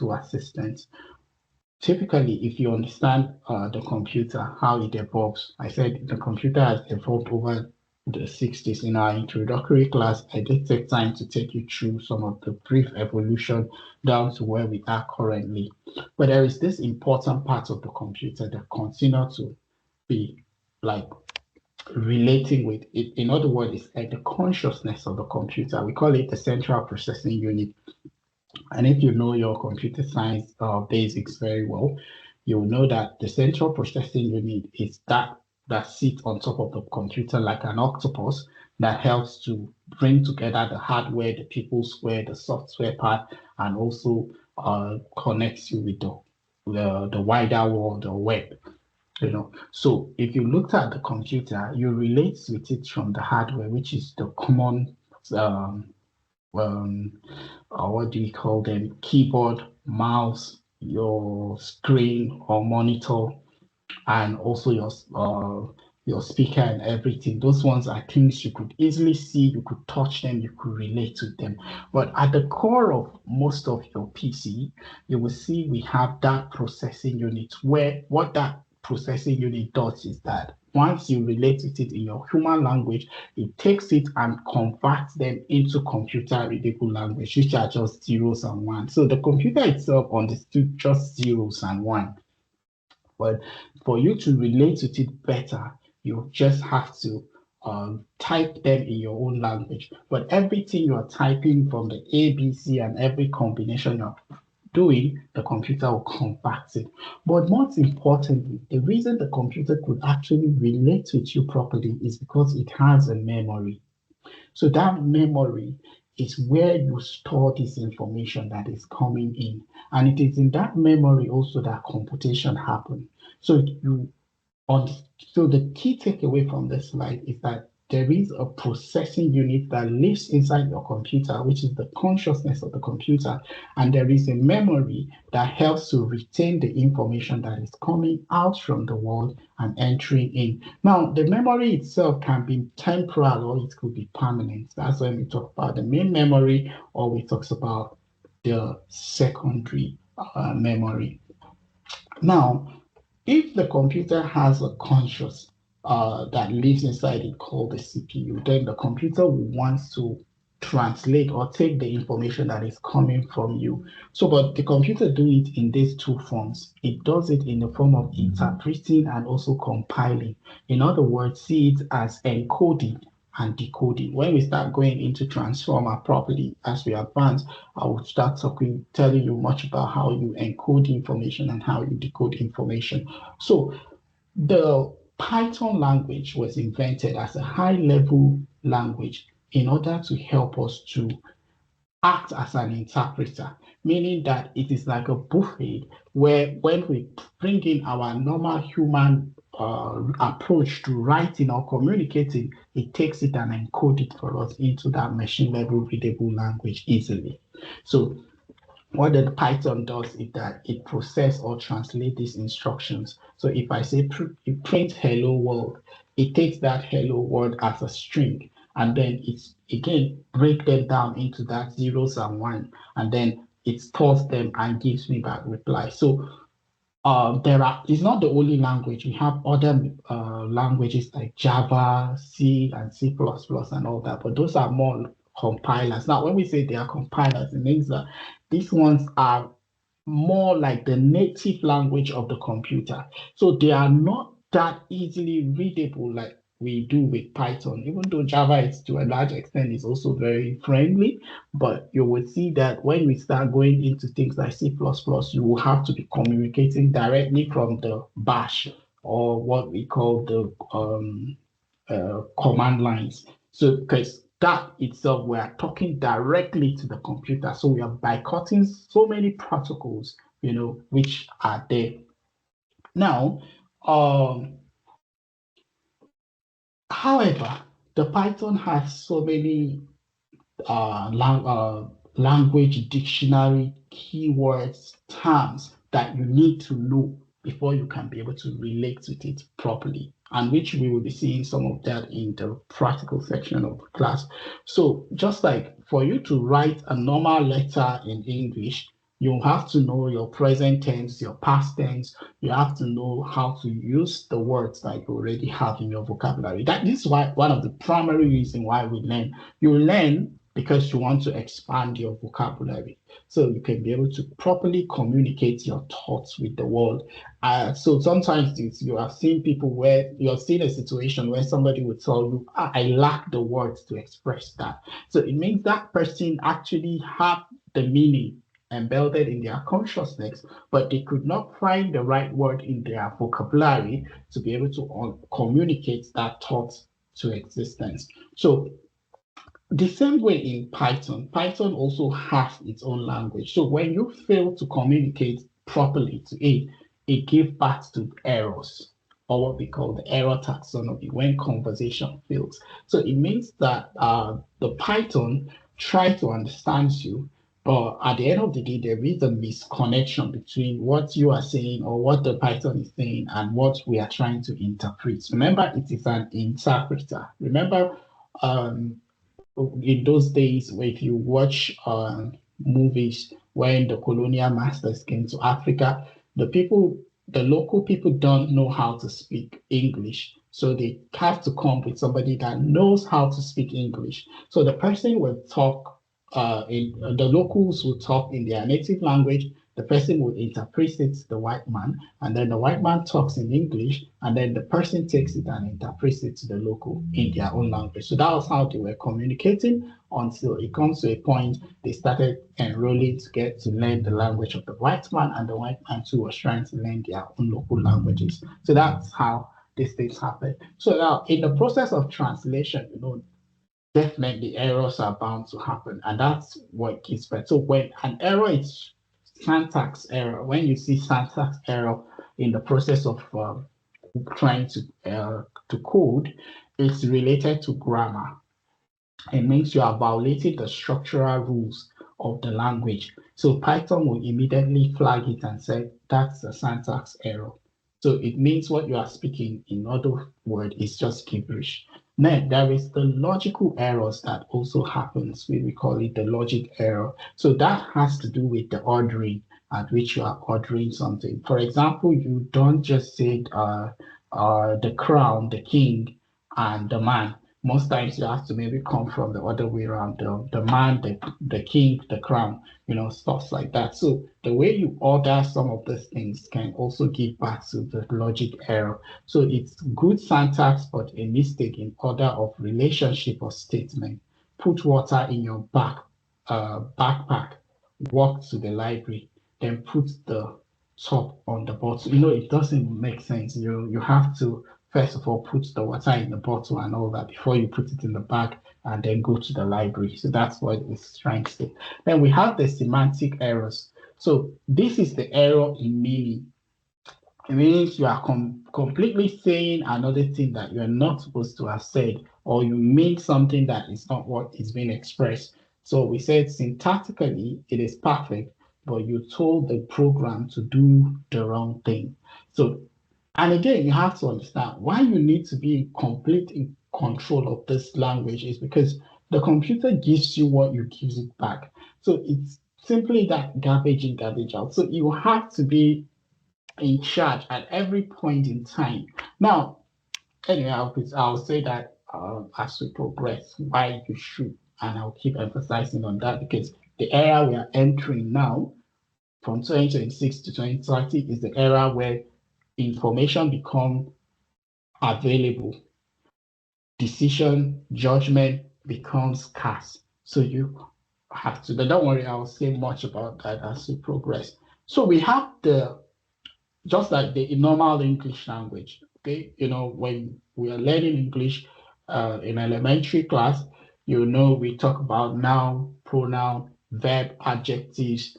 to assistants. Typically, if you understand the computer, how it evolves, I said the computer has evolved over the 60s. In our introductory class, I did take time to take you through some of the brief evolution down to where we are currently. But there is this important part of the computer that continue to be like relating with it. In other words, it's like the consciousness of the computer. We call it the central processing unit. And if you know your computer science basics very well, you'll know that the central processing unit is that sits on top of the computer like an octopus that helps to bring together the hardware, the people square, the software part, and also connects you with the wider world, the web. So if you looked at the computer, you relate with it from the hardware, which is the common what do you call them? Keyboard, mouse, your screen or monitor, and also your speaker and everything. Those ones are things you could easily see, you could touch them, you could relate to them. But at the core of most of your PC, you will see we have that processing unit, where what that processing unit does is that once you relate with it in your human language, it takes it and converts them into computer readable language, which are just zeros and ones. So the computer itself understood just zeros and ones. But for you to relate with it better, you just have to type them in your own language. But everything you're typing from the A, B, C, and every combination you're doing, the computer will convert it. But most importantly, the reason the computer could actually relate with you properly is because it has a memory. So that memory is where you store this information that is coming in. And it is in that memory also that computation happens. So the key takeaway from this slide is that there is a processing unit that lives inside your computer, which is the consciousness of the computer, and there is a memory that helps to retain the information that is coming out from the world and entering in. Now, the memory itself can be temporal or it could be permanent. That's when we talk about the main memory, or we talk about the secondary memory. Now, if the computer has a conscious that lives inside it called the CPU, then the computer wants to translate or take the information that is coming from you. So, but the computer do it in these two forms. It does it in the form of interpreting and also compiling. In other words, see it as encoding and decoding. When we start going into transformer properly, as we advance, I will start telling you much about how you encode information and how you decode information. So the Python language was invented as a high-level language in order to help us to act as an interpreter, meaning that it is like a buffet where when we bring in our normal human approach to writing or communicating, it takes it and encodes it for us into that machine level readable language easily. So what the Python does is that it processes or translates these instructions. So if I say print hello world, it takes that hello world as a string, and then it's again break them down into that zeros and one, and then it stores them and gives me back reply. So it's not the only language. We have other languages like Java, C, and C++, and all that, but those are more compilers. Now, when we say they are compilers, it means that these ones are more like the native language of the computer. So they are not that easily readable like we do with Python, even though Java is to a large extent is also very friendly, but you will see that when we start going into things like C++, you will have to be communicating directly from the bash or what we call the command lines. So because that itself, we are talking directly to the computer. So we are boycotting so many protocols, which are there. Now, however, the Python has so many language dictionary keywords, terms that you need to know before you can be able to relate with it properly, and which we will be seeing some of that in the practical section of the class. So just like for you to write a normal letter in English, You have to know your present tense, your past tense. You have to know how to use the words that you already have in your vocabulary. This is why one of the primary reasons why we learn. You learn because you want to expand your vocabulary, so you can be able to properly communicate your thoughts with the world. So sometimes you have seen people where you have seen a situation where somebody would tell you, I lack the words to express that. So it means that person actually had the meaning embedded in their consciousness, but they could not find the right word in their vocabulary to be able to communicate that thought to existence. So the same way in Python, Python also has its own language. So when you fail to communicate properly to it, it gives birth to errors, or what we call the error taxonomy, when conversation fails. So it means that the Python try to understand you, but at the end of the day, there is a misconnection between what you are saying or what the Python is saying and what we are trying to interpret. Remember, it is an interpreter. Remember, um, in those days, if you watch movies when the colonial masters came to Africa, the local people don't know how to speak English. So they have to come with somebody that knows how to speak English. So the person will talk, the locals will talk in their native language. The person will interpret it to the white man, and then the white man talks in English, and then the person takes it and interprets it to the local in their own language. So that was how they were communicating until it comes to a point they started enrolling to get to learn the language of the white man, and the white man too was trying to learn their own local languages. So that's how these things happen. So now in the process of translation, definitely errors are bound to happen, and that's what gives birth. So when an error is syntax error, when you see syntax error in the process of trying to code, it's related to grammar. It means you are violating the structural rules of the language. So Python will immediately flag it and say that's a syntax error. So it means what you are speaking, in other words, is just gibberish. Then there is the logical errors that also happens. We call it the logic error. So that has to do with the ordering at which you are ordering something. For example, you don't just say the crown, the king, and the man. Most times you have to maybe come from the other way around, the man, the king, the crown, stuff like that. So the way you order some of these things can also give back to the logic error. So it's good syntax, but a mistake in order of relationship or statement. Put water in your backpack, walk to the library, then put the top on the bottle. It doesn't make sense. You have to first of all put the water in the bottle and all that before you put it in the bag and then go to the library. So that's what it's trying to say. Then we have the semantic errors. So this is the error in meaning. It means you are completely saying another thing that you're not supposed to have said, or you mean something that is not what is being expressed. So we said syntactically it is perfect, but you told the program to do the wrong thing. So, and again, you have to understand why you need to be in complete control of this language is because the computer gives you what you gives it back. So it's simply that garbage in, garbage out. So you have to be in charge at every point in time. Now, anyway, I'll say that as we progress, why you should, and I'll keep emphasizing on that because the era we are entering now, from 2026 to 2030, is the era where information become available, decision, judgment becomes scarce. So you have to, but don't worry, I'll say much about that as we progress. So we have just like the normal English language, okay? When we are learning English in elementary class, we talk about noun, pronoun, verb, adjectives,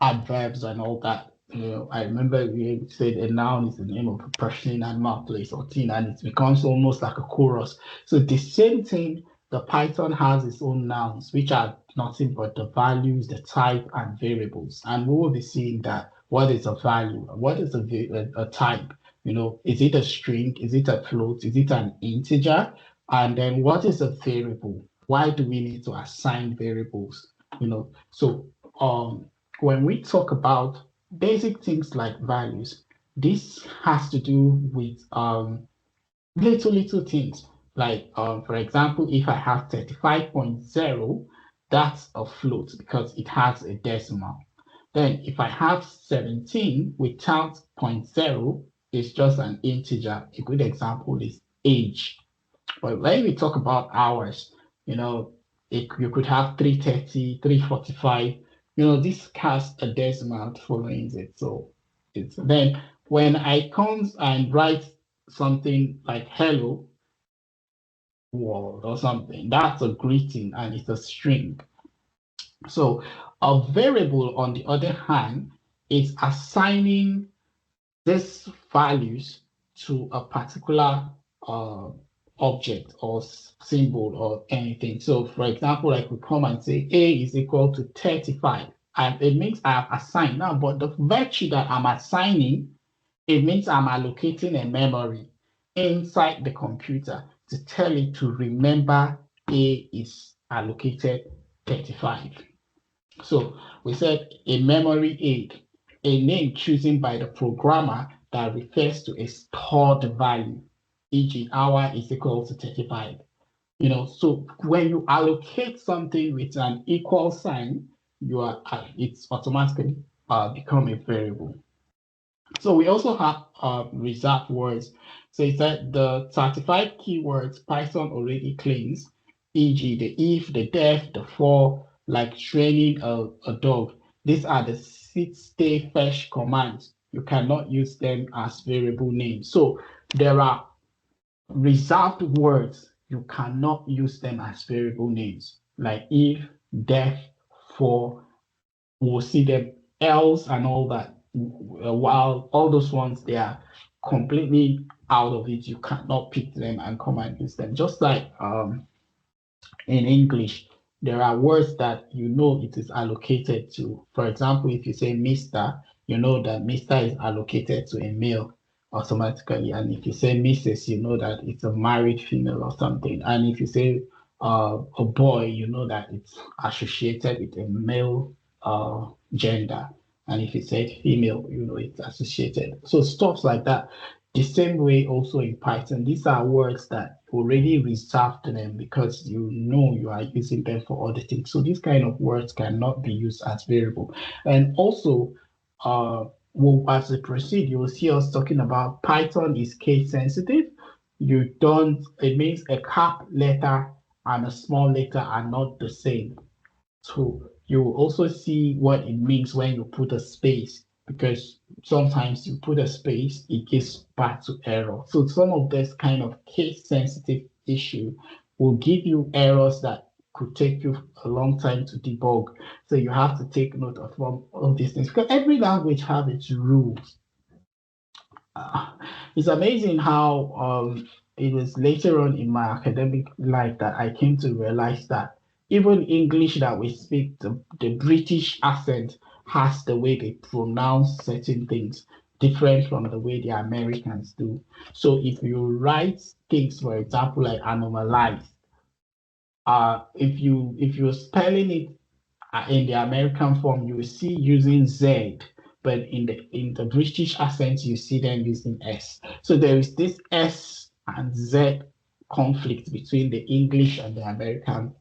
adverbs, and all that. I remember we said a noun is the name of a person, animal, place, or thing, and it becomes almost like a chorus. So the same thing, the Python has its own nouns, which are nothing but the values, the type, and variables. And we will be seeing that what is a value, what is a type, is it a string, is it a float, is it an integer, and then what is a variable? Why do we need to assign variables? So when we talk about basic things like values, this has to do with little things. Like, for example, if I have 35.0, that's a float because it has a decimal. Then if I have 17 without 0.0, it's just an integer. A good example is age. But when we talk about hours, you know, you could have 330, 345. This has a decimal following it. So it's then when I come and write something like hello world or something, that's a greeting and it's a string. So a variable, on the other hand, is assigning these values to a particular uh, object or symbol or anything. So for example, I could come and say A is equal to 35. And it means I have assigned now, but the virtue that I'm assigning, it means I'm allocating a memory inside the computer to tell it to remember A is allocated 35. So we said a memory aid, a name chosen by the programmer that refers to a stored value, e.g. hour is equal to 35. So when you allocate something with an equal sign, it's automatically become a variable. So we also have reserved words. So it's that the 35 keywords Python already claims, e.g. the if, the def, the for, like training a dog. These are the sit, stay, fetch commands. You cannot use them as variable names. So there are reserved words. You cannot use them as variable names, like if, def, for. We'll see them else and all that. While all those ones, they are completely out of it. You cannot pick them and come and use them. Just like in English, there are words that it is allocated to. For example, if you say Mr., you know that Mr. is allocated to a male automatically. And if you say Mrs., you know that it's a married female or something. And if you say a boy, you know that it's associated with a male gender. And if you said female, it's associated. So stuff like that. The same way also in Python, these are words that already reserved to them because you are using them for other things. So these kind of words cannot be used as variable. And also, as we proceed, you will see us talking about Python is case sensitive. It means a cap letter and a small letter are not the same. So you will also see what it means when you put a space, because sometimes you put a space, it gives back to error. So some of this kind of case sensitive issue will give you errors that could take you a long time to debug. So you have to take note of all these things because every language has its rules. It's amazing how it was later on in my academic life that I came to realize that even English that we speak, the British accent has the way they pronounce certain things different from the way the Americans do. So if you write things, for example, like anomalize, if you're spelling it in the American form, you will see using Z, but in the British accent, you see them using S. So there is this S and Z conflict between the English and the American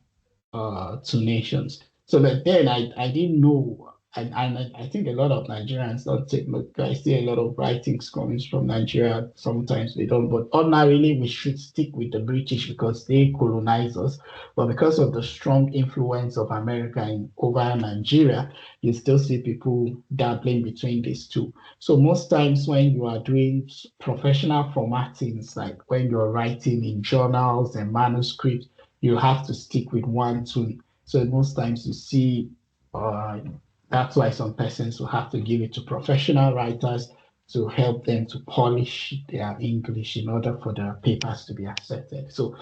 two nations. So but then I didn't know, and I think a lot of Nigerians don't take note. I see a lot of writings coming from Nigeria. Sometimes they don't, but ordinarily we should stick with the British because they colonize us. But because of the strong influence of America over Nigeria, you still see people dabbling between these two. So most times when you are doing professional formattings, like when you're writing in journals and manuscripts, you have to stick with one tune. So most times you see, that's why some persons will have to give it to professional writers to help them to polish their English in order for their papers to be accepted. So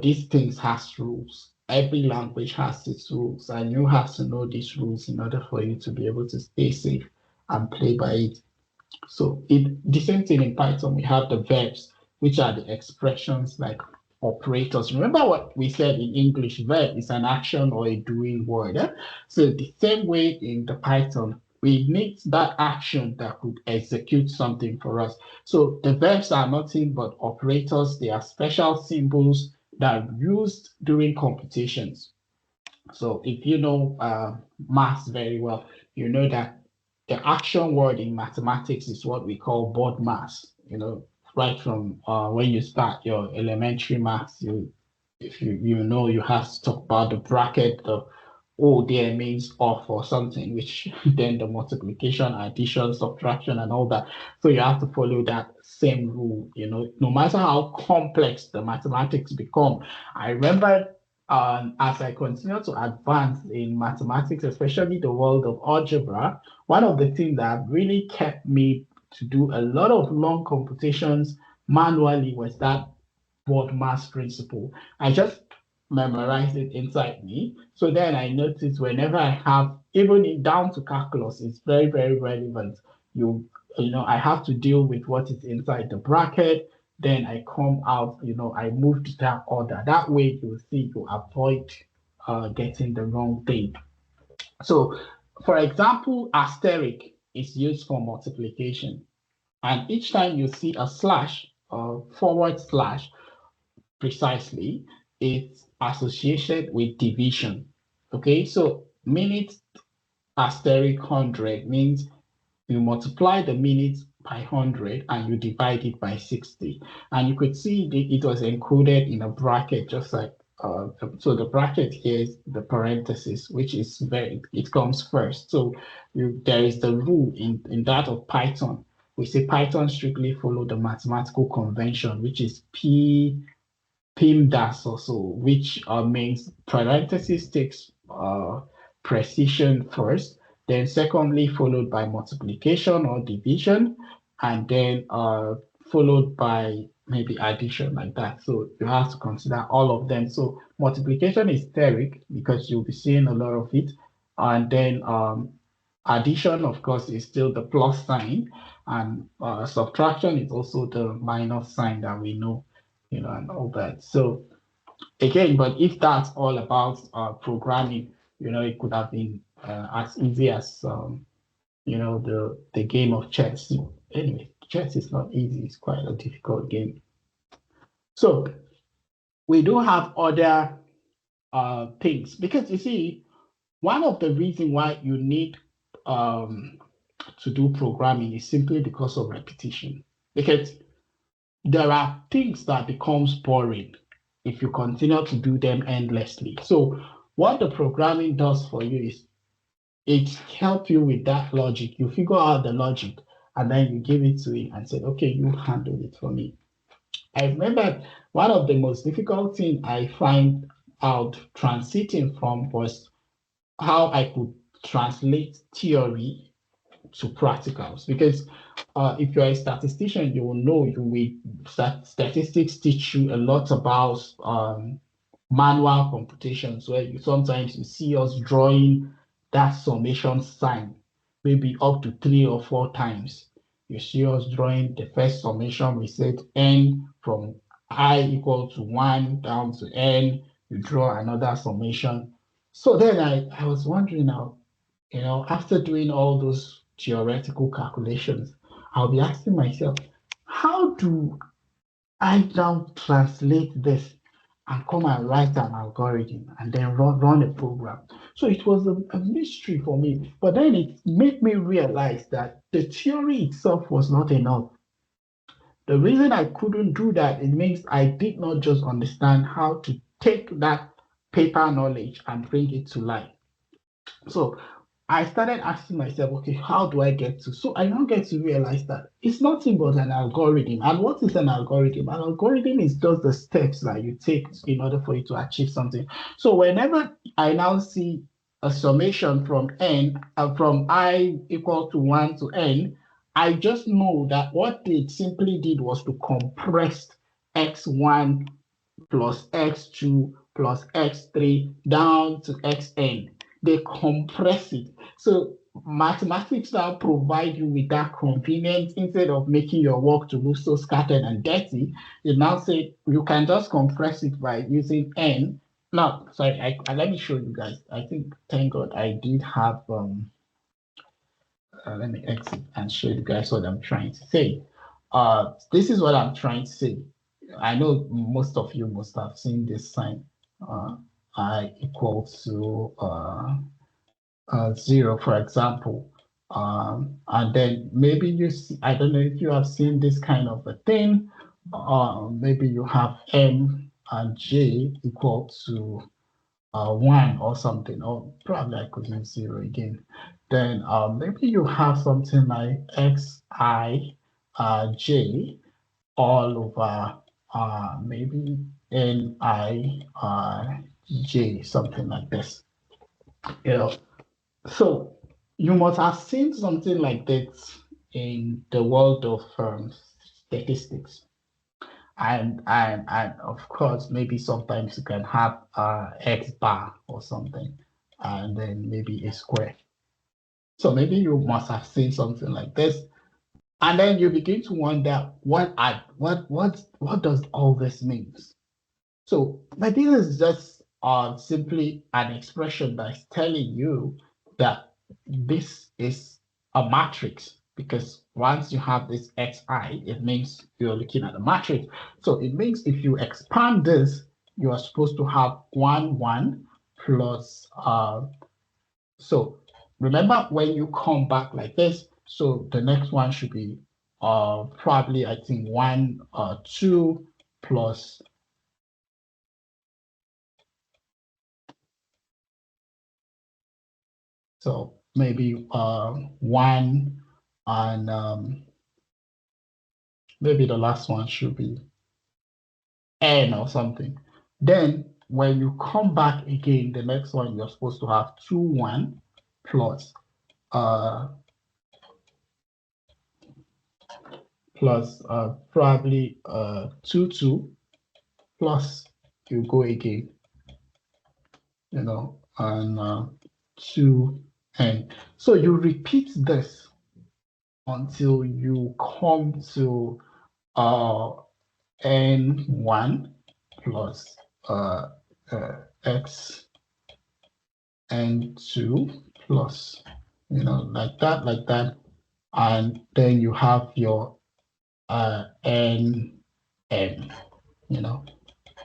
these things has rules. Every language has its rules, and you have to know these rules in order for you to be able to stay safe and play by it. So the same thing in Python, we have the verbs, which are the expressions like operators. Remember what we said in English, verb is an action or a doing word. So the same way in the Python, we need that action that could execute something for us. So the verbs are nothing but operators. They are special symbols that are used during computations. So if you know maths very well, you know that the action word in mathematics is what we call board mass. Right from when you start your elementary maths, if you know you have to talk about the bracket, the O there means off or something, which then the multiplication, addition, subtraction, and all that. So you have to follow that same rule. No matter how complex the mathematics become. I remember as I continue to advance in mathematics, especially the world of algebra, one of the things that really kept me to do a lot of long computations manually was that word mass principle. I just memorized it inside me. So then I noticed whenever I have, even down to calculus, it's very, very relevant. I have to deal with what is inside the bracket. Then I come out, I move to that order. That way you see you avoid getting the wrong thing. So, for example, asterisk is used for multiplication. And each time you see a slash or forward slash, precisely, it's associated with division. Okay, so minutes asterisk 100 means you multiply the minutes by 100 and you divide it by 60. And you could see it was encoded in a bracket, just like, so the bracket here is the parenthesis, which is it comes first. So there is the rule in that of Python. We say Python strictly follow the mathematical convention, which is PEMDAS also, which means parenthesis takes precision first, then secondly followed by multiplication or division, and then followed by maybe addition like that. So you have to consider all of them. So multiplication is steric because you'll be seeing a lot of it, and then addition, of course, is still the plus sign, and subtraction is also the minus sign that we know, and all that. So again, but if that's all about programming, it could have been as easy as the game of chess. Anyway, chess is not easy; it's quite a difficult game. So we do have other things because you see, one of the reasons why you need to do programming is simply because of repetition. Because there are things that becomes boring if you continue to do them endlessly. So what the programming does for you is it helps you with that logic. You figure out the logic and then you give it to it and say, okay, you handle it for me. I remember one of the most difficult things I find out transiting from was how I could translate theory to practicals, because if you're a statistician, you will know statistics teach you a lot about manual computations, where sometimes you see us drawing that summation sign maybe up to 3 or 4 times. You see us drawing the first summation, we said n from I equal to 1 down to n, you draw another summation. So then I was wondering now, after doing all those theoretical calculations, I'll be asking myself, how do I now translate this and come and write an algorithm and then run a program? So it was a mystery for me. But then it made me realize that the theory itself was not enough. The reason I couldn't do that, it means I did not just understand how to take that paper knowledge and bring it to life. So I started asking myself, okay, how do I get to? So I now get to realize that it's nothing but an algorithm. And what is an algorithm? An algorithm is just the steps that you take in order for you to achieve something. So whenever I now see a summation from from I equal to 1 to n, I just know that what they simply did was to compress x1 plus x2 plus x3 down to xn. They compress it. So mathematics now provide you with that convenience. Instead of making your work to look so scattered and dirty, you now say you can just compress it by using n. Now, sorry, let me show you guys. I think, thank God, I did have let me exit and show you guys what I'm trying to say. This is what I'm trying to say. I know most of you must have seen this sign, I equal to 0, for example. And then maybe you see, I don't know if you have seen this kind of a thing. Maybe you have m and j equal to 1 or something, or probably I could use 0 again. Then maybe you have something like xi j all over maybe ni j, something like this. You know, so you must have seen something like that in the world of statistics. And of course, maybe sometimes you can have x bar or something, and then maybe a square. So maybe you must have seen something like this, and then you begin to wonder what does all this mean? So, but this is just simply an expression that's telling you that this is a matrix, because once you have this xi, it means you're looking at a matrix. So it means if you expand this, you are supposed to have 1, 1 plus, so remember when you come back like this, so the next one should be probably, I think, 1, 2 plus, so maybe 1, and maybe the last one should be n or something. Then when you come back again, the next one you're supposed to have 2, 1 plus probably 2, 2 plus, you go again, you know, and 2 n. So you repeat this until you come to n1 plus x n2 plus, you know, like that, and then you have your n m, you know,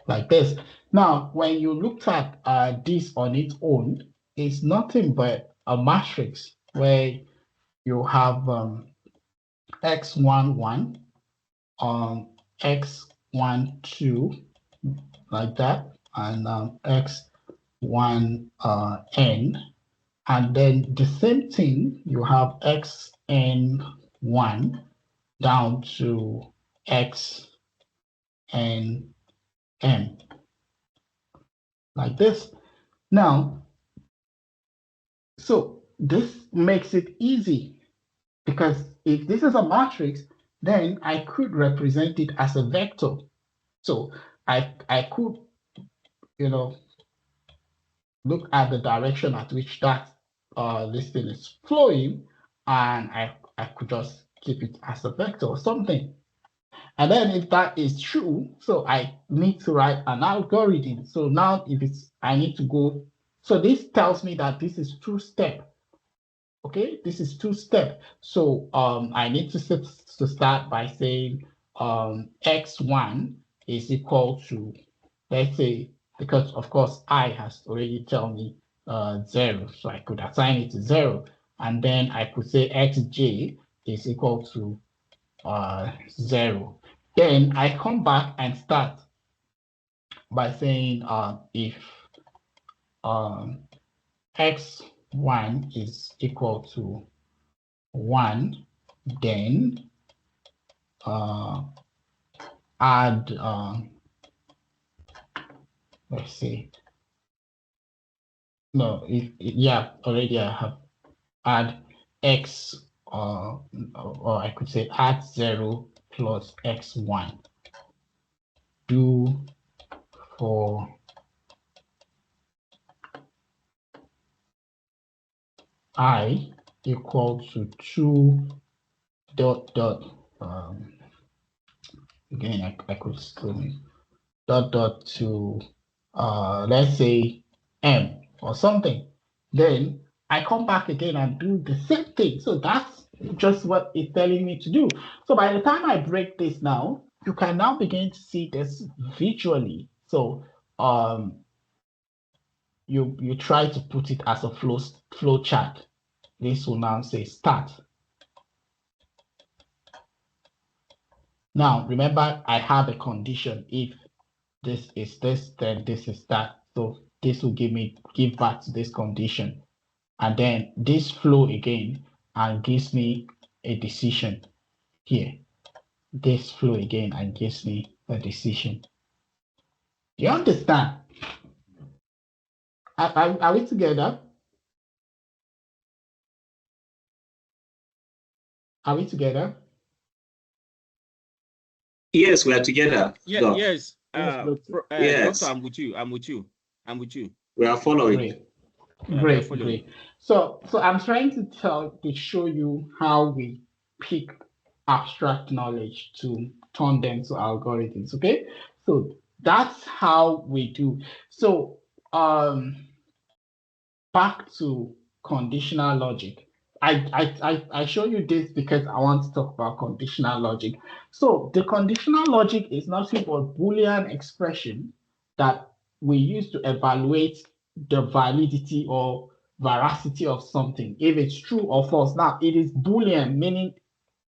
like this. Now, when you looked at this on its own, it's nothing but a matrix where you have x1, 1, x1, 2, like that, and x1 n, and then the same thing, you have xn1 down to xn m, like this. Now, so this makes it easy, because if this is a matrix, then I could represent it as a vector. So I could, you know, look at the direction at which that this thing is flowing, and I could just keep it as a vector or something. And then if that is true, so I need to write an algorithm. So now if it's, I need to go, so this tells me that this is two-step. Okay, this is two-step. So I need to start by saying x1 is equal to, let's say, because of course I has already told me 0, so I could assign it to 0, and then I could say xj is equal to 0. Then I come back and start by saying if x1 is equal to 1, then add, let's see, no, yeah, already I have add x, or I could say add 0 plus x1. Do for I equal to 2 dot dot again I could screen dot to let's say m or something, then I come back again and do the same thing. So that's just what it's telling me to do. So by the time I break this now, you can now begin to see this visually. So you try to put it as a flow chart. This will now say start. Now remember, I have a condition. If this is this, then this is that. So this will give back to this condition. And then this flow again and gives me a decision here. This flow again and gives me a decision. Do you understand? Are we together? Are we together? Yes, we are together. Yeah, yes. Yes. Doctor, I'm with you. We are following. Great. So I'm trying to show you how we pick abstract knowledge to turn them to algorithms. Okay, so that's how we do. So back to conditional logic. I show you this because I want to talk about conditional logic. So the conditional logic is nothing but Boolean expression that we use to evaluate the validity or veracity of something, if it's true or false. Now it is Boolean, meaning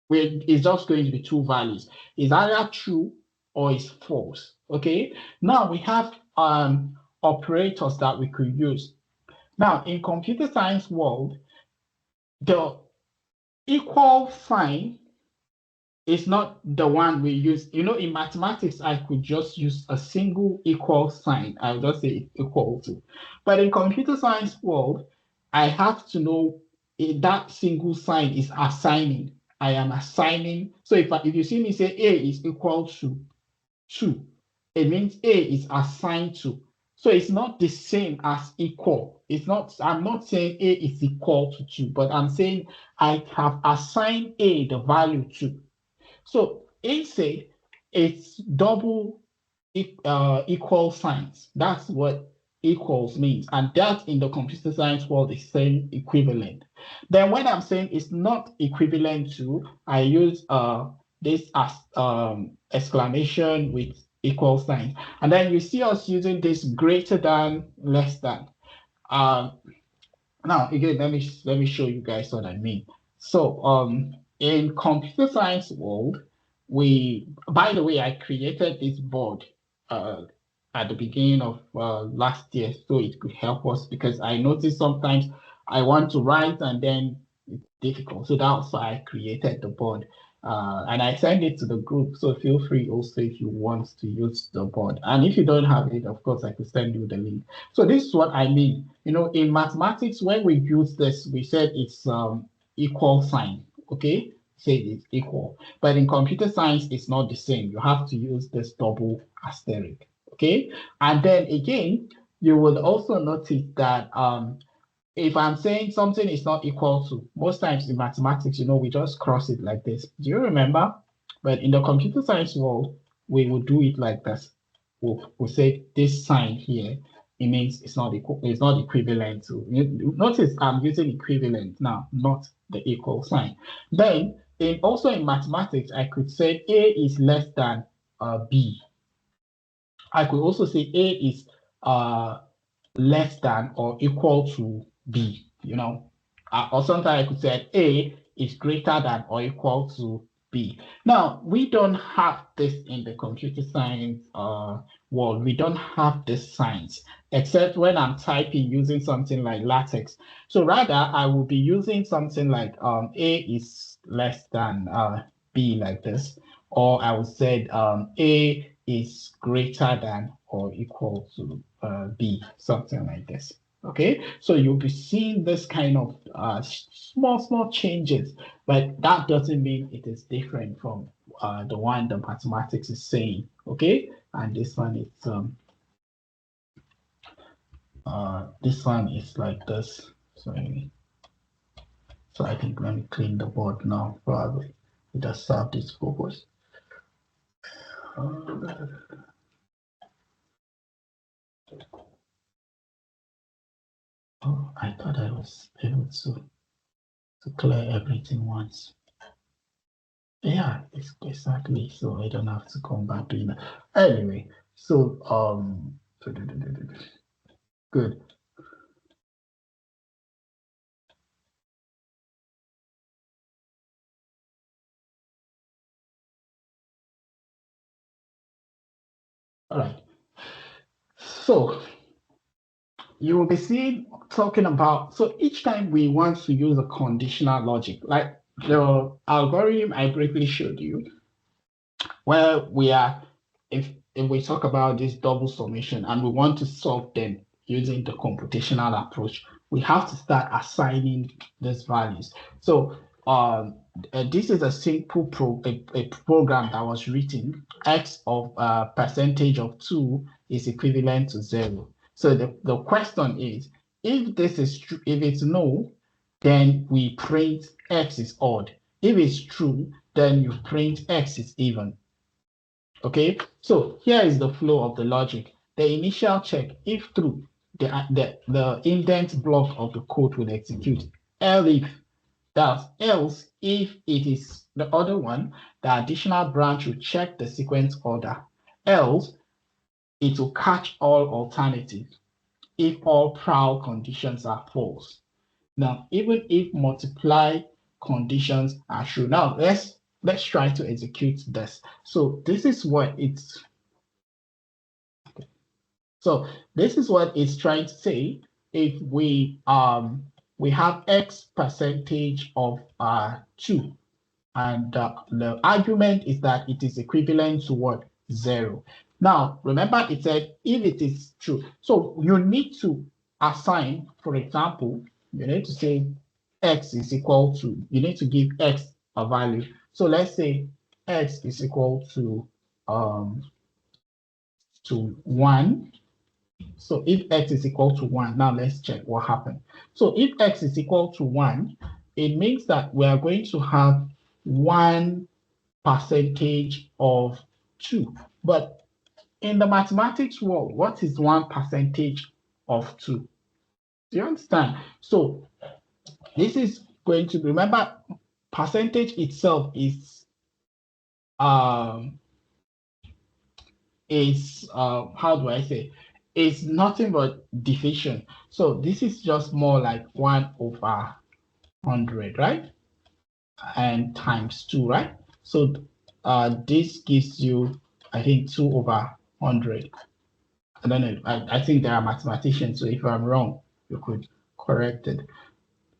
it's just going to be two values. It's either true or it's false. Okay. Now we have operators that we could use. Now, in computer science world, the equal sign is not the one we use. You know, in mathematics, I could just use a single equal sign. I'll just say equal to. But in computer science world, I have to know if that single sign is assigning. I am assigning. So if you see me say A is equal to 2, it means A is assigned to. So it's not the same as equal. I'm not saying A is equal to 2, but I'm saying I have assigned A the value 2. So instead, it's double equal signs. That's what equals means. And that in the computer science world is saying equivalent. Then when I'm saying it's not equivalent to, I use this as exclamation with equal signs. And then you see us using this greater than, less than. Now again, let me show you guys what I mean. So in computer science world, by the way, I created this board at the beginning of last year, so it could help us, because I noticed sometimes I want to write and then it's difficult. So that's why I created the board. And I send it to the group. So feel free also if you want to use the board. And if you don't have it, of course, I could send you the link. So this is what I mean. You know, in mathematics, when we use this, we said it's equal sign. Okay, say it's equal. But in computer science, it's not the same. You have to use this double asterisk. Okay, and then again, you will also notice that if I'm saying something is not equal to, most times in mathematics, you know, we just cross it like this. Do you remember? But in the computer science world, we will do it like this. We'll say this sign here, it means it's not equal, it's not equivalent to. Notice I'm using equivalent now, not the equal sign. Then also in mathematics, I could say A is less than B. I could also say A is less than or equal to B, you know, or sometimes I could say A is greater than or equal to B. Now, we don't have this in the computer science world. We don't have this signs, except when I'm typing using something like LaTeX. So rather, I will be using something like A is less than B like this, or I would say A is greater than or equal to B, something like this. Okay, so you'll be seeing this kind of small changes, but that doesn't mean it is different from the one the mathematics is saying. Okay, and this one is like this. Sorry. So I think let me clean the board now, probably it has served its purpose. Oh, I thought I was able to clear everything once. Yeah, exactly. So I don't have to come back doing that. Anyway, so good. All right. So you will be seeing talking about, so each time we want to use a conditional logic, like the algorithm I briefly showed you, where we are, if we talk about this double summation and we want to solve them using the computational approach, we have to start assigning these values. So this is a simple program that was written. X of percentage of 2 is equivalent to 0. So the question is, if this is true, if it's no, then we print X is odd. If it's true, then you print X is even. Okay, so here is the flow of the logic. The initial check, if true, the indent block of the code will execute. Else if it is the other one, the additional branch will check the sequence order. Else, it will catch all alternatives if all prior conditions are false. Now, even if multiply conditions are true. Now, let's try to execute this. So this is what it's trying to say. If we have X percentage of 2, and the argument is that it is equivalent to what? 0. Now, remember it said if it is true. So you need to assign, for example, you need to say X is equal to, you need to give X a value. So let's say X is equal to 1. So if X is equal to 1, now let's check what happened. So if X is equal to 1, it means that we are going to have 1 percentage of 2. But in the mathematics world, what is 1 percentage of 2? Do you understand? So this is going to, remember, percentage itself is how do I say? It's nothing but division. So this is just more like 1 over 100, right? And times 2, right? So this gives you, I think, 2 over 100. I don't know. I think there are mathematicians, so if I'm wrong, you could correct it.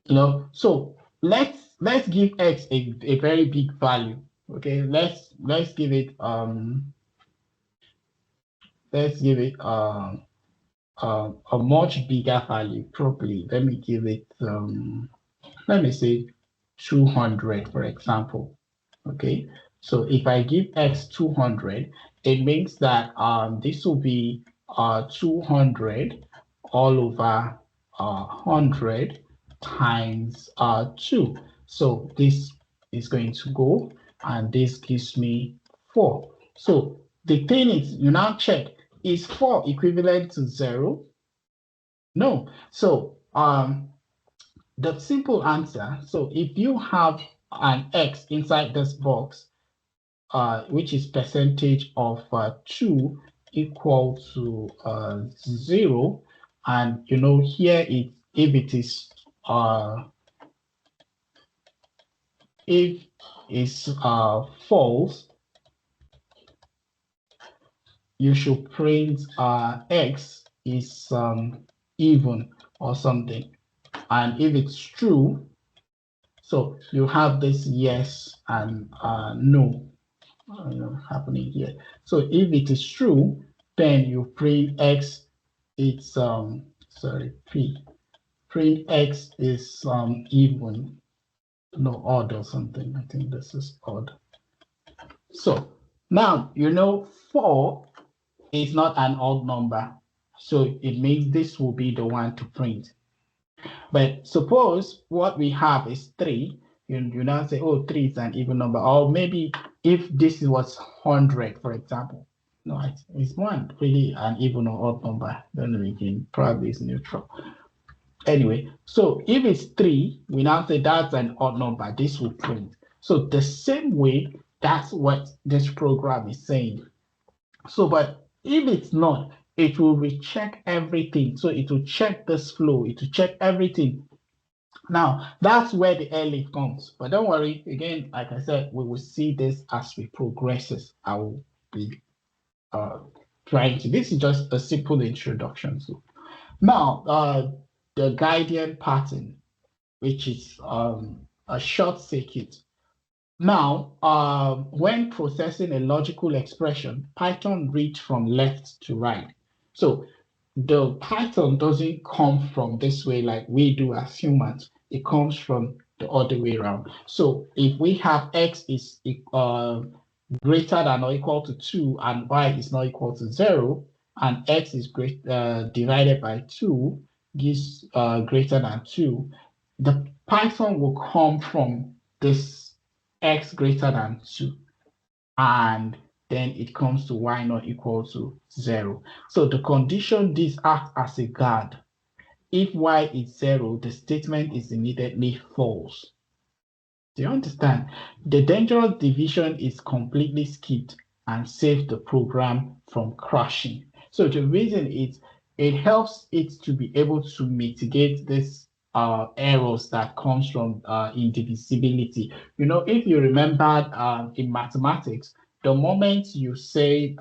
So let's give X a very big value. Okay, let's give it a much bigger value. Probably let me give it let me say 200, for example. Okay, so if I give X 200, it means that this will be 200 all over 100 times 2. So this is going to go, and this gives me 4. So the thing is, you now check, is 4 equivalent to 0? No. So the simple answer, so if you have an X inside this box, which is percentage of 2 equal to 0, and here if it is if it's false, you should print X is even or something. And if it's true, so you have this yes and no happening here. So if it is true, then you print X, it's print X is even, no, odd or something. I think this is odd. So now 4 is not an odd number, so it means this will be the one to print. But suppose what we have is 3, you now say, oh, 3 is an even number. Or maybe if this was 100, for example. No, it's one really an even or odd number. Then we can probably is neutral. Anyway, so if it's 3, we now say that's an odd number. This will print. So the same way, that's what this program is saying. So, but if it's not, it will recheck everything. So it will check this flow. It will check everything. Now, that's where the elif comes. But don't worry, again, like I said, we will see this as we progresses. I will be trying to. This is just a simple introduction. So now, the Gaussian pattern, which is a short circuit. Now, when processing a logical expression, Python reads from left to right. So the Python doesn't come from this way like we do as humans. It comes from the other way around. So if we have x is greater than or equal to 2 and y is not equal to 0, and x is divided by 2 gives greater than 2, the Python will come from this x greater than 2, and then it comes to y not equal to 0. So the condition this acts as a guard. If y is 0, the statement is immediately false. Do you understand? The dangerous division is completely skipped and saves the program from crashing. So the reason is it helps it to be able to mitigate this errors that comes from indivisibility. You know, if you remember in mathematics, the moment you say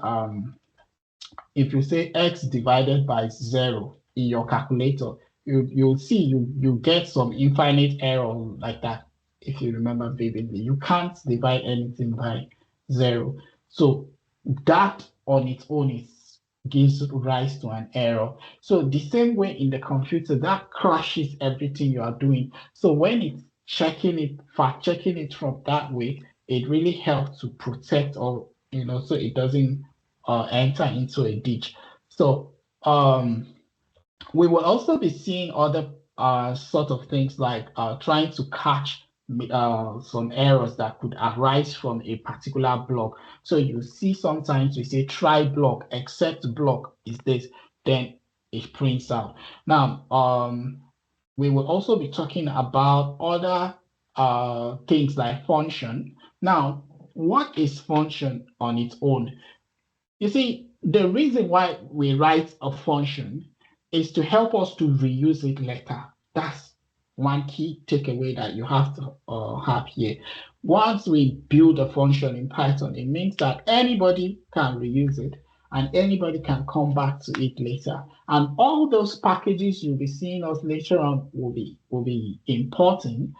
if you say x divided by 0 in your calculator, you'll see you get some infinite error like that. If you remember vividly, you can't divide anything by 0. So that on its own gives rise to an error. So the same way in the computer, that crashes everything you are doing. So when it's checking it, fact checking it from that way, it really helps to protect, or so it doesn't enter into a ditch. So we will also be seeing other sort of things like trying to catch some errors that could arise from a particular block. So you see sometimes we say try block, except block is this, then it prints out. Now, we will also be talking about other things like function. Now, what is function on its own? You see, the reason why we write a function is to help us to reuse it later. That's one key takeaway that you have to have here. Once we build a function in Python, it means that anybody can reuse it and anybody can come back to it later. And all those packages you'll be seeing us later on will be importing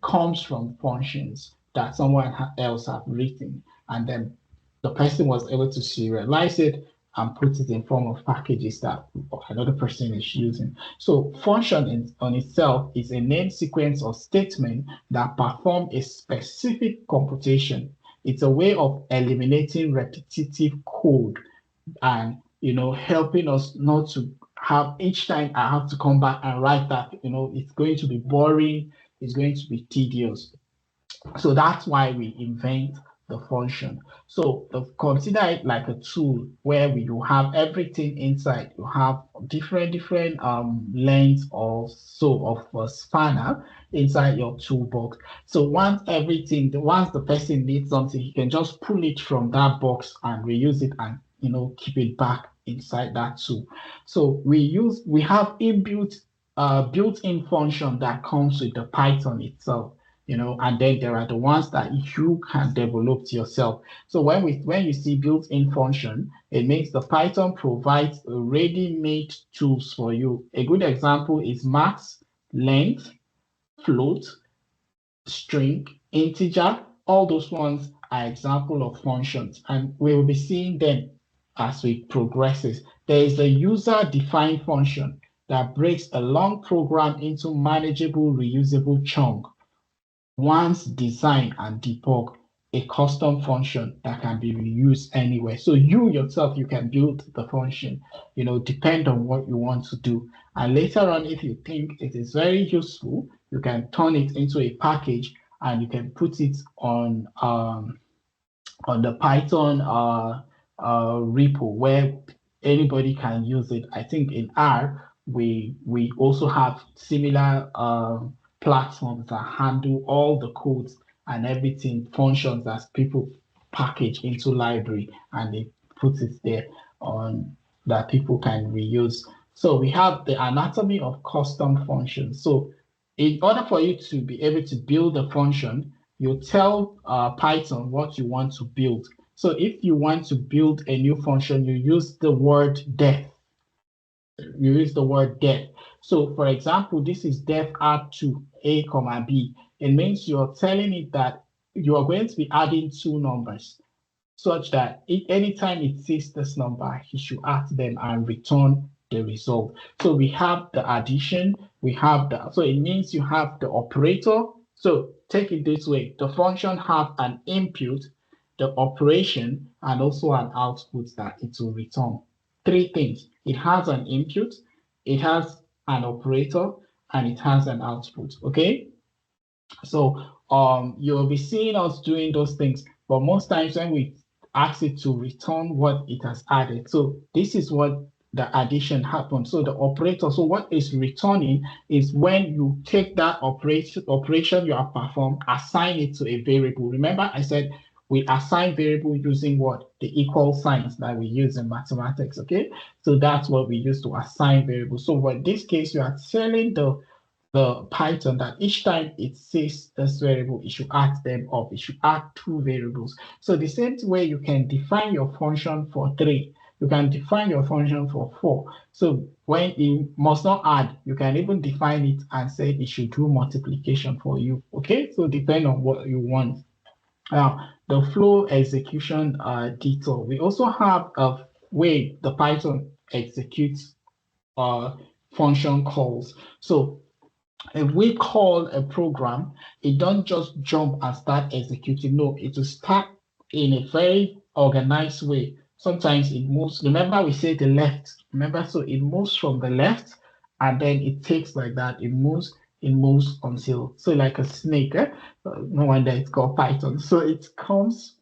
comes from functions that someone else have written, and then the person was able to serialize it and put it in form of packages that another person is using. So function on itself is a name sequence or statement that perform a specific computation. It's a way of eliminating repetitive code and helping us not to have each time I have to come back and write that. It's going to be boring, it's going to be tedious. So that's why we invent the function. So consider it like a tool where you have everything inside. You have different lengths or so of a spanner inside your toolbox. So once the person needs something, he can just pull it from that box and reuse it and keep it back inside that tool. So we have built-in function that comes with the Python itself. And then there are the ones that you can develop yourself. So when you see built-in function, it means the Python provides ready-made tools for you. A good example is max, length, float, string, integer. All those ones are example of functions, and we will be seeing them as we progresses. There is a user-defined function that breaks a long program into manageable, reusable chunk. Once designed and debug, a custom function that can be reused anywhere. So you yourself, you can build the function, depend on what you want to do. And later on, if you think it is very useful, you can turn it into a package and you can put it on the Python repo where anybody can use it. I think in R, we also have similar platforms that handle all the codes and everything functions as people package into library and they put it there on that people can reuse. So we have the anatomy of custom functions. So in order for you to be able to build a function, you tell Python what you want to build. So if you want to build a new function, you use the word def. You use the word def. So for example, this is def add to a comma b. It means you're telling it that you are going to be adding two numbers such that anytime it sees this number, it should add them and return the result. So we have the addition, so it means you have the operator. So take it this way, the function have an input, the operation, and also an output that it will return. Three things. It has an input, it has an operator, and it has an output, okay? So you'll be seeing us doing those things, but most times when we ask it to return what it has added. So this is what the addition happens. So the operator, so what is returning is when you take that operation you have performed, assign it to a variable. Remember I said we assign variable using what? The equal signs that we use in mathematics, okay? So that's what we use to assign variables. So in this case, you are telling the Python that each time it says this variable, it should add them up. It should add two variables. So the same way you can define your function for 3, you can define your function for 4. So when it must not add, you can even define it and say it should do multiplication for you. Okay, so depend on what you want. Now, the flow execution detail. We also have a way the Python executes function calls. So if we call a program, it don't just jump and start executing. No, it will start in a very organized way. Sometimes it moves. Remember, we say the left. Remember, so it moves from the left, and then it takes like that. It moves until so like a snake. No wonder it's called Python. So it comes,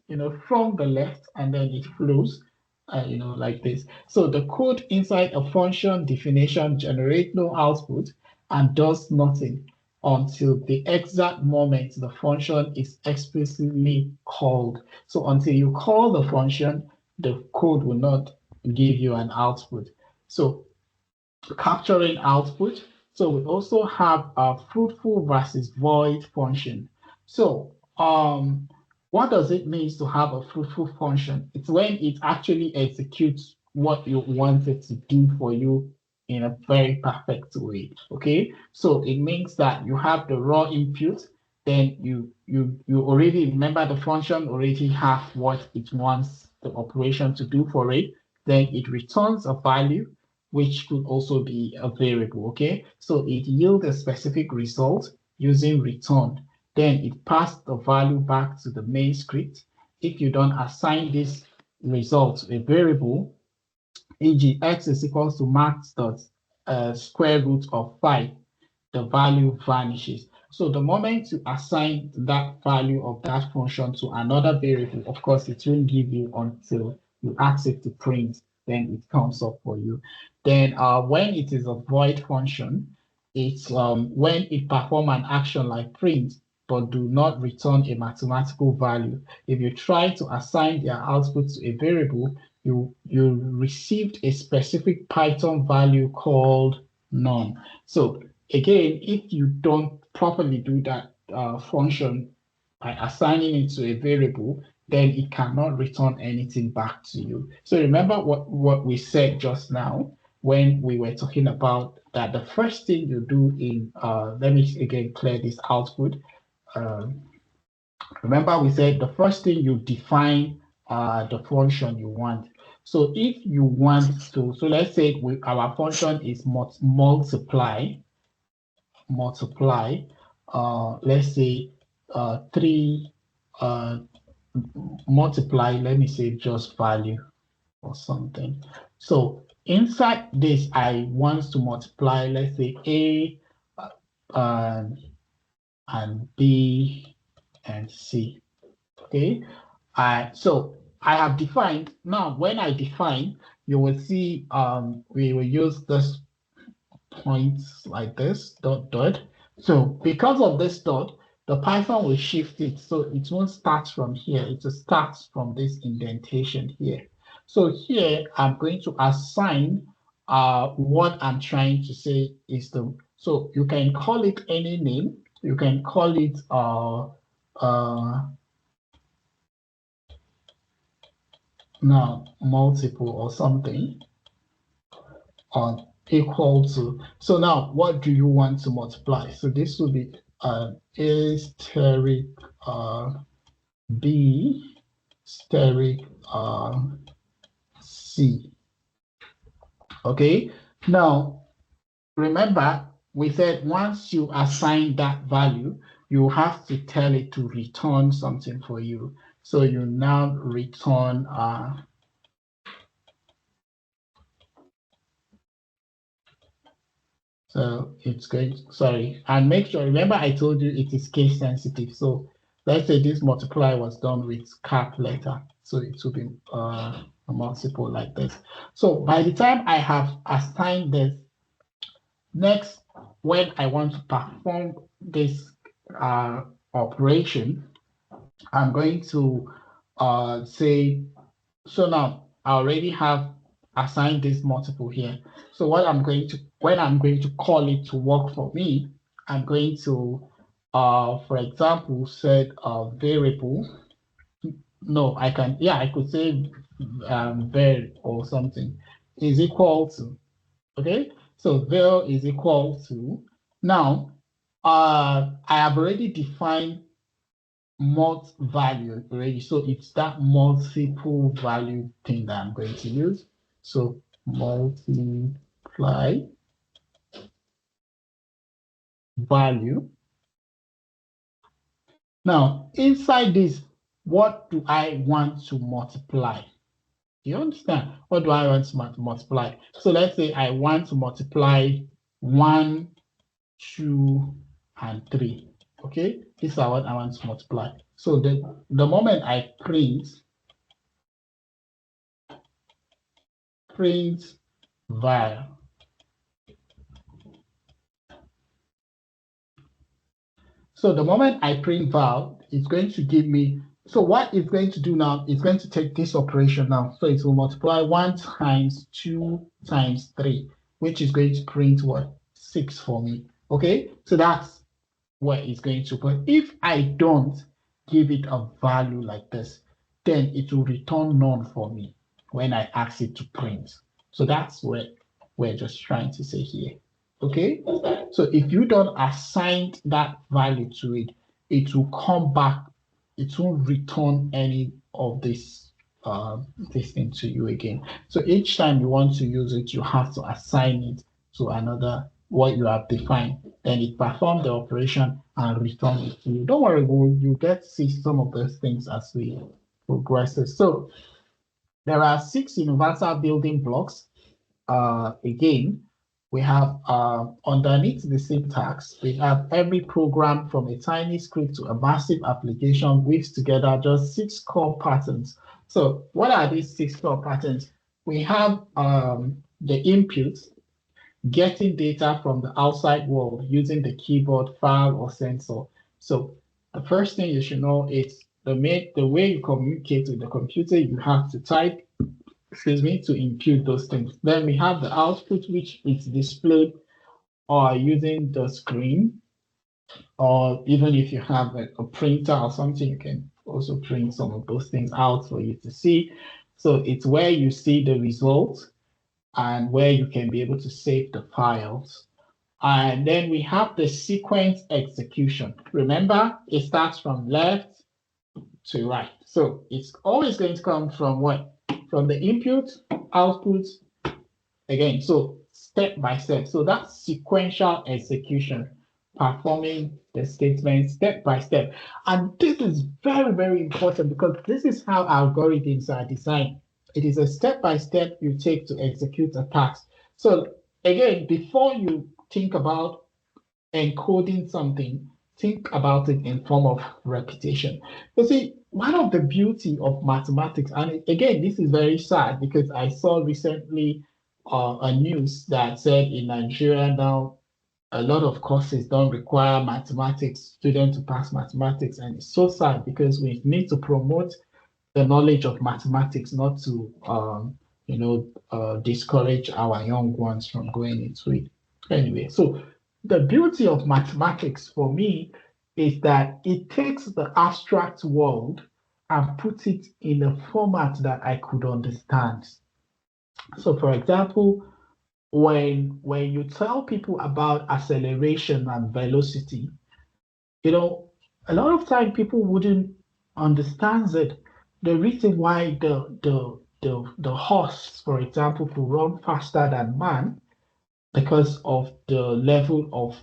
from the left, and then it flows. Like this. So the code inside a function definition generates no output and does nothing until the exact moment the function is explicitly called. So until you call the function, the code will not give you an output. So capturing output. So we also have a fruitful versus void function. So what does it mean to have a fruitful function? It's when it actually executes what you want it to do for you in a very perfect way. Okay, so it means that you have the raw input, then you already remember the function already have what it wants the operation to do for it. Then it returns a value, which could also be a variable. Okay, so it yields a specific result using return. Then it passed the value back to the main script. If you don't assign this result to a variable, e.g. x is equals to max dot square root of 5, the value vanishes. So the moment you assign that value of that function to another variable, of course, it won't give you until you ask it to print, then it comes up for you. Then when it is a void function, it's when it performs an action like print, but do not return a mathematical value. If you try to assign their output to a variable, you received a specific Python value called none. So again, if you don't properly do that function by assigning it to a variable, then it cannot return anything back to you. So remember what we said just now when we were talking about that the first thing you do in, let me again clear this output. Remember we said the first thing you define the function you want. So if you want to, so let's say our function is multiply, let's say 3 multiply, let me say just value or something. So inside this, I want to multiply, let's say A and B and C. Okay. So I have defined. Now, when I define, you will see we will use this points like this, dot, dot. So because of this dot, the Python will shift it. So it won't start from here. It will start from this indentation here. So here, I'm going to assign what I'm trying to say is so you can call it any name. You can call it now multiple or something on equal to. So now what do you want to multiply? So this will be A steric B steric C. Okay, now remember we said once you assign that value, you have to tell it to return something for you. So you now return so it's going, sorry, and make sure, remember I told you it is case sensitive. So let's say this multiply was done with cap letter. So it will be a multiple like this. So by the time I have assigned this, next, when I want to perform this operation, I'm going to say, so now I already have assigned this multiple here. So what I'm going to, when I'm going to call it to work for me, I'm going to, for example, set a variable. No, I can, yeah, I could say var or something is equal to, okay? So var is equal to, now, I have already defined mult value already. So it's that multiple value thing that I'm going to use. So multiply value. Now, inside this, what do I want to multiply? Do you understand? What do I want to multiply? So let's say I want to multiply 1, 2, and 3. Okay, these are what I want to multiply. So the moment I print var. So the moment I print var, it's going to give me, so what it's going to do now, it's going to take this operation now. So it will multiply 1 times 2 times 3, which is going to print what? 6 for me. Okay, so that's what it's going to. But if I don't give it a value like this, then it will return none for me when I ask it to print. So that's what we're just trying to say here. Okay, so if you don't assign that value to it, it will come back, it won't return any of this thing to you again. So each time you want to use it, you have to assign it to another what you have defined. Then it performs the operation and return it to you. Don't worry, you get to see some of those things as we progress. So there are 6 universal building blocks. Again, we have underneath the syntax, we have every program from a tiny script to a massive application weaves together just 6 core patterns. So what are these 6 core patterns? We have the input, getting data from the outside world using the keyboard, file, or sensor. So the first thing you should know is the way you communicate with the computer, you have to type, to impute those things. Then we have the output, which is displayed or using the screen, or even if you have a printer or something, you can also print some of those things out for you to see. So it's where you see the results and where you can be able to save the files. And then we have the sequence execution. Remember, it starts from left to right. So it's always going to come from what? From the input, output, again. So step by step. So that's sequential execution. performing the statement step by step. And this is very, very important because this is how algorithms are designed. It is a step by step you take to execute a task. So again, before you think about encoding something, think about it in form of repetition. You see, one of the beauty of mathematics, and again, this is very sad because I saw recently a news that said in Nigeria now a lot of courses don't require mathematics, students to pass mathematics, and it's so sad because we need to promote the knowledge of mathematics, not to discourage our young ones from going into it. Anyway, so the beauty of mathematics for me is that it takes the abstract world and puts it in a format that I could understand. So, for example, when you tell people about acceleration and velocity, you know, a lot of time people wouldn't understand it. The reason why the horse, for example, could run faster than man because of the level of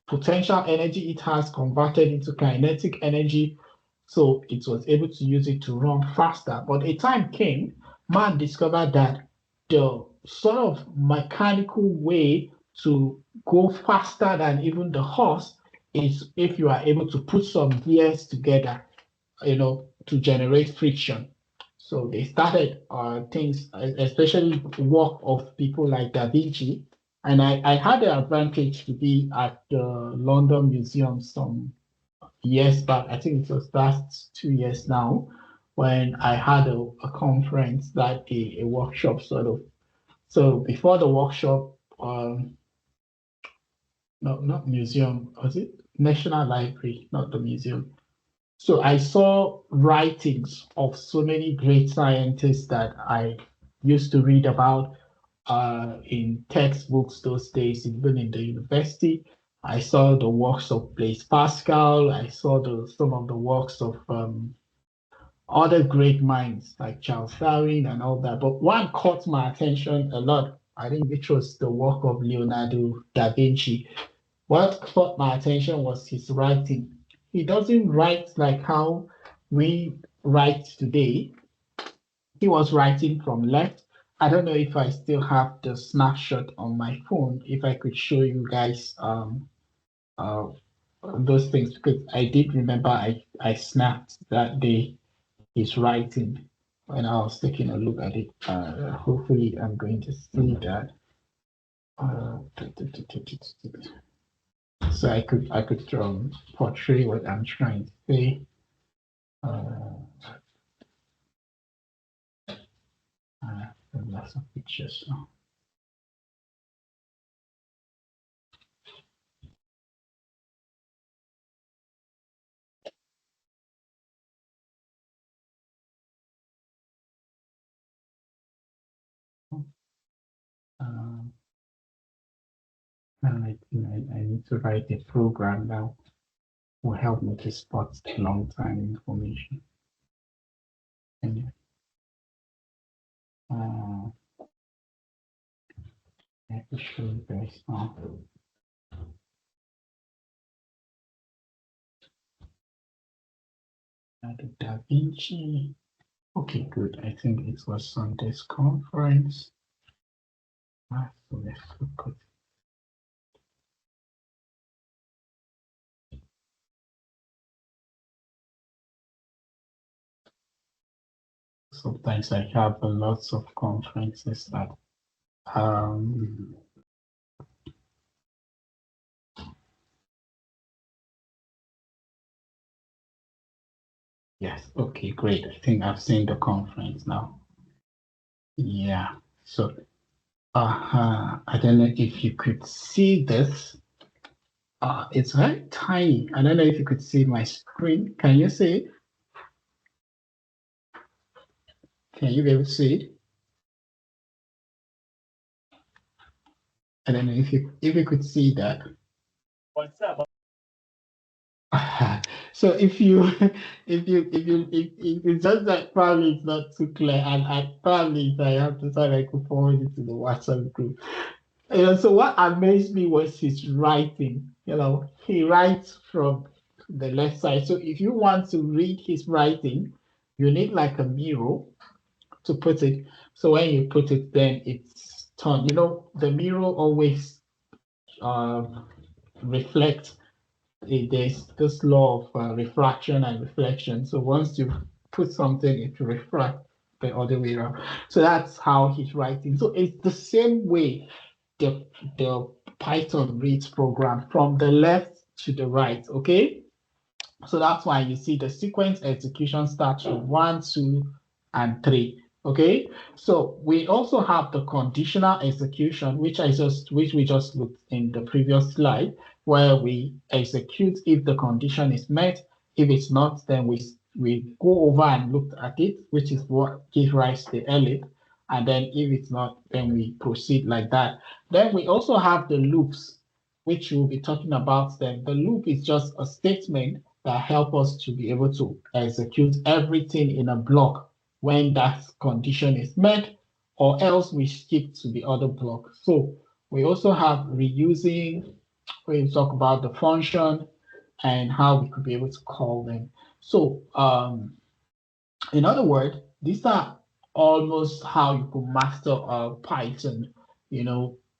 potential energy it has converted into kinetic energy. So it was able to use it to run faster. But a time came, man discovered that the sort of mechanical way to go faster than even the horse is if you are able to put some gears together, to generate friction. So they started things, especially work of people like Da Vinci. And I had the advantage to be at the London Museum some years back. I think it was last 2 years now, when I had a conference, that a workshop sort of. So before the workshop, no, not museum, was it? National Library, not the museum. So I saw writings of so many great scientists that I used to read about in textbooks those days, even in the university. I saw the works of Blaise Pascal. I saw some of the works of other great minds like Charles Darwin and all that. But one caught my attention a lot, I think, which was the work of Leonardo da Vinci. What caught my attention was his writing. He doesn't write like how we write today. He was writing from left. I don't know if I still have the snapshot on my phone, if I could show you guys uh, those things, because I did remember I snapped that day his writing when I was taking a look at it. Hopefully I'm going to see that. So I could portray what I'm trying to say. Lots of pictures. I need to write a program now will help me to spot long time information. Anyway, I will show you guys now. Da Vinci. Okay, good. I think it was on this conference. So let's look at. Sometimes I have lots of conferences that yes, okay, great. I think I've seen the conference now. Yeah, so I don't know if you could see this. It's very tiny. I don't know if you could see my screen. Can you see it? Can you be able to see it? I don't know if you could see that. What's up? So if it's just that probably it's not too clear, and I probably if I have to try, I could forward it to the WhatsApp group. So what amazed me was his writing. He writes from the left side. So if you want to read his writing, you need like a mirror to put it. So when you put it, then it's turned. The mirror always reflects. There's this law of refraction and reflection. So once you put something, it refracts the other way around. So that's how he's writing. So it's the same way the Python reads program from the left to the right. Okay. So that's why you see the sequence execution starts from 1, 2, and 3. Okay, so we also have the conditional execution, which we just looked in the previous slide, where we execute if the condition is met. If it's not, then we go over and look at it, which is what gives rise to the elif. And then if it's not, then we proceed like that. Then we also have the loops, which we'll be talking about them. The loop is just a statement that help us to be able to execute everything in a block when that condition is met, or else we skip to the other block. So we also have reusing, where you talk about the function and how we could be able to call them. So in other words, these are almost how you could master Python,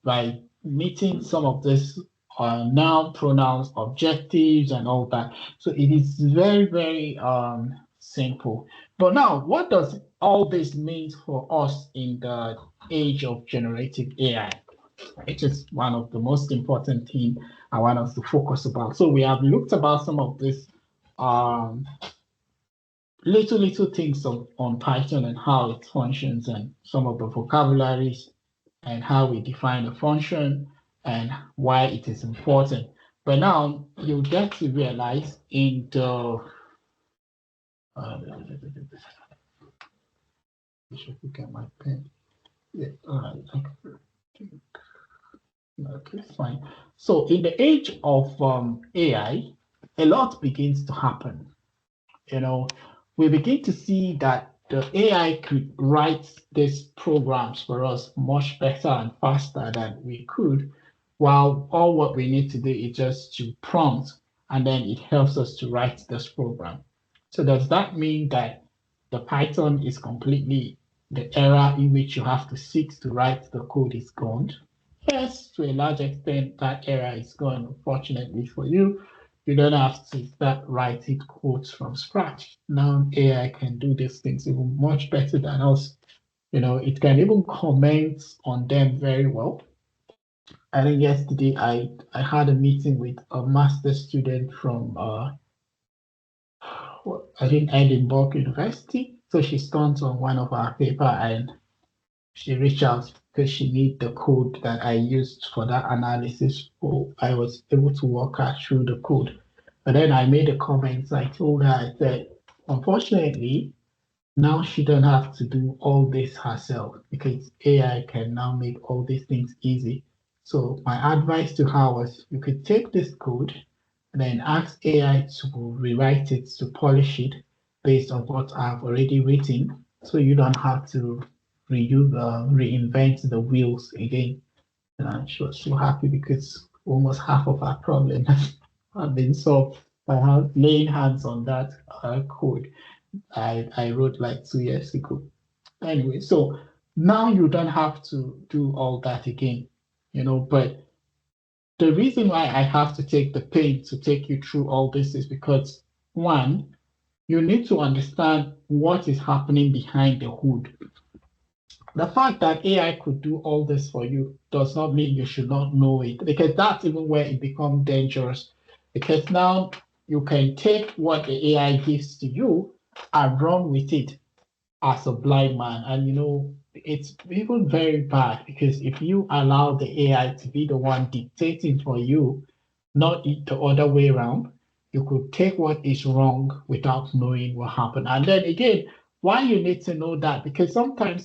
by meeting some of this noun, pronouns, objectives, and all that. So it is very, very simple. But now, what does all this mean for us in the age of generative AI? Which is one of the most important things I want us to focus about. So we have looked about some of this little things on Python and how it functions and some of the vocabularies and how we define a function and why it is important. But now you get to realize in the I should look at my pen. Yeah, all right. Okay, fine. So in the age of AI, a lot begins to happen. We begin to see that the AI could write these programs for us much better and faster than we could, while all what we need to do is just to prompt, and then it helps us to write this program. So does that mean that the Python is completely the era in which you have to sit to write the code is gone? Yes, to a large extent, that era is gone, unfortunately for you. You don't have to start writing codes from scratch. Now AI can do these things even much better than us. It can even comment on them very well. I think yesterday I had a meeting with a master student from Edinburgh University. So she stunned on one of our paper and she reached out because she needed the code that I used for that analysis. So I was able to walk her through the code. But then I made a comment. I told her, I said, unfortunately, now she don't have to do all this herself because AI can now make all these things easy. So my advice to her was you could take this code and then ask AI to rewrite it, to polish it based on what I've already written. So you don't have to reinvent the wheels again. And she was so happy because almost half of our problems have been solved by laying hands on that code I wrote like 2 years ago. Anyway, so now you don't have to do all that again, but the reason why I have to take the pain to take you through all this is because, one, you need to understand what is happening behind the hood. The fact that AI could do all this for you does not mean you should not know it, because that's even where it becomes dangerous. Because now you can take what the AI gives to you and run with it as a blind man. And it's even very bad because if you allow the AI to be the one dictating for you, not the other way around, you could take what is wrong without knowing what happened. And then again, why you need to know that, because sometimes